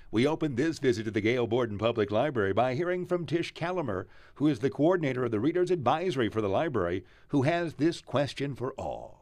We opened this visit to the Gail Borden Public Library by hearing from Tish Calamer, who is the coordinator of the Reader's Advisory for the library, who has this question for all.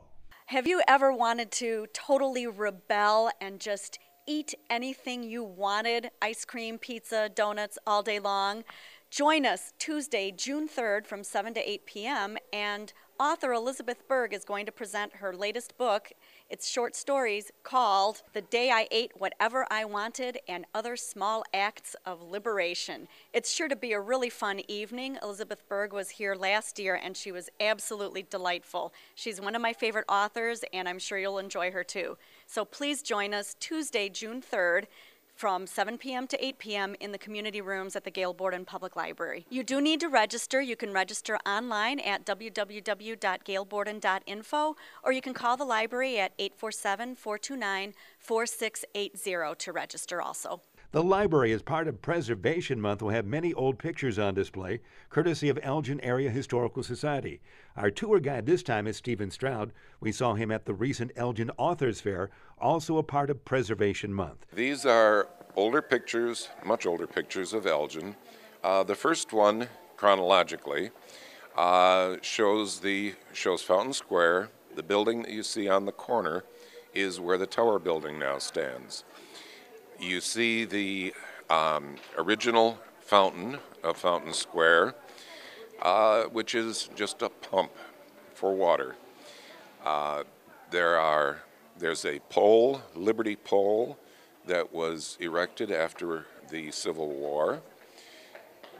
Have you ever wanted to totally rebel and just eat anything you wanted? Ice cream, pizza, donuts all day long? Join us Tuesday, June 3rd from 7 to 8 p.m. and author Elizabeth Berg is going to present her latest book. It's short stories called The Day I Ate Whatever I Wanted and Other Small Acts of Liberation. It's sure to be a really fun evening. Elizabeth Berg was here last year and she was absolutely delightful. She's one of my favorite authors and I'm sure you'll enjoy her too. So please join us Tuesday, June 3rd from 7 p.m. to 8 p.m. in the community rooms at the Gail Borden Public Library. You do need to register. You can register online at www.gailborden.info, or you can call the library at 847-429-4680 to register also. The library, as part of Preservation Month, will have many old pictures on display, courtesy of Elgin Area Historical Society. Our tour guide this time is Berg Stroud. We saw him at the recent Elgin Authors Fair, also a part of Preservation Month. These are older pictures, much older pictures of Elgin. The first one, chronologically, shows Fountain Square. The building that you see on the corner is where the Tower building now stands. You see the original fountain of Fountain Square, which is just a pump for water. There's a pole, Liberty Pole, that was erected after the Civil War.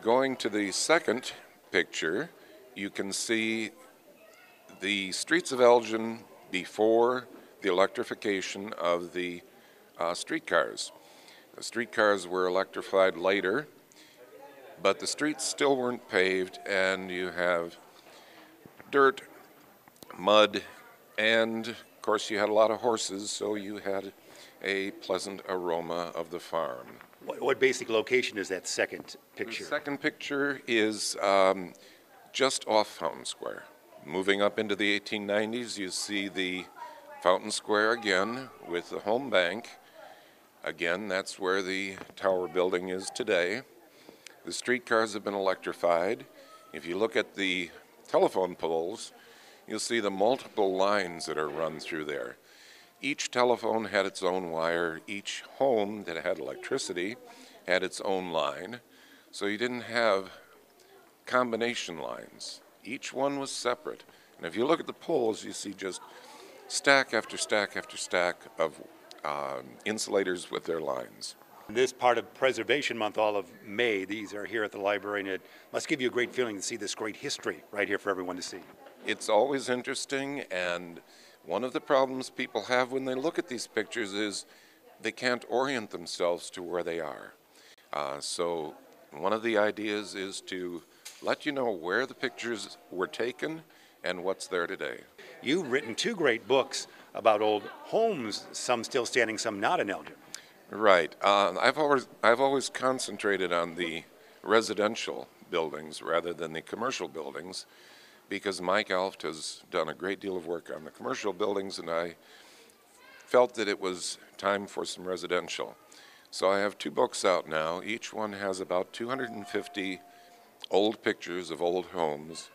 Going to the second picture, you can see the streets of Elgin before the electrification of the streetcars. The streetcars were electrified later, but the streets still weren't paved, and you have dirt, mud, and of course you had a lot of horses, so you had a pleasant aroma of the farm. What basic location is that second picture? The second picture is just off Fountain Square. Moving up into the 1890s, you see the Fountain Square again with the home bank. Again, that's where the Tower building is today. The streetcars have been electrified. If you look at the telephone poles, you'll see the multiple lines that are run through there. Each telephone had its own wire. Each home that had electricity had its own line. So you didn't have combination lines. Each one was separate. And if you look at the poles, you see just stack after stack after stack of insulators with their lines. This part of Preservation Month, all of May, these are here at the library, and it must give you a great feeling to see this great history right here for everyone to see. It's always interesting, and one of the problems people have when they look at these pictures is they can't orient themselves to where they are. So one of the ideas is to let you know where the pictures were taken and what's there today. You've written two great books about old homes, some still standing, some not in Elgin. Right. I've always concentrated on the residential buildings rather than the commercial buildings, because Mike Alft has done a great deal of work on the commercial buildings, and I felt that it was time for some residential. So I have two books out now. Each one has about 250 old pictures of old homes.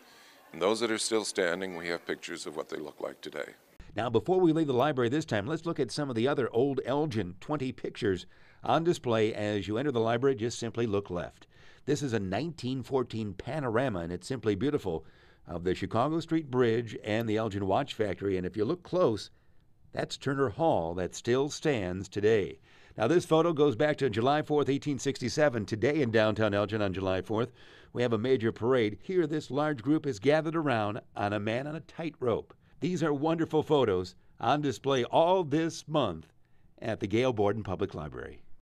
And those that are still standing, we have pictures of what they look like today. Now, before we leave the library this time, let's look at some of the other old Elgin 20 pictures on display. As you enter the library, just simply look left. This is a 1914 panorama, and it's simply beautiful, of the Chicago Street Bridge and the Elgin Watch Factory. And if you look close, that's Turner Hall that still stands today. Now, this photo goes back to July 4th, 1867. Today in downtown Elgin on July 4th, we have a major parade. Here, this large group is gathered around on a man on a tightrope. These are wonderful photos on display all this month at the Gail Borden Public Library.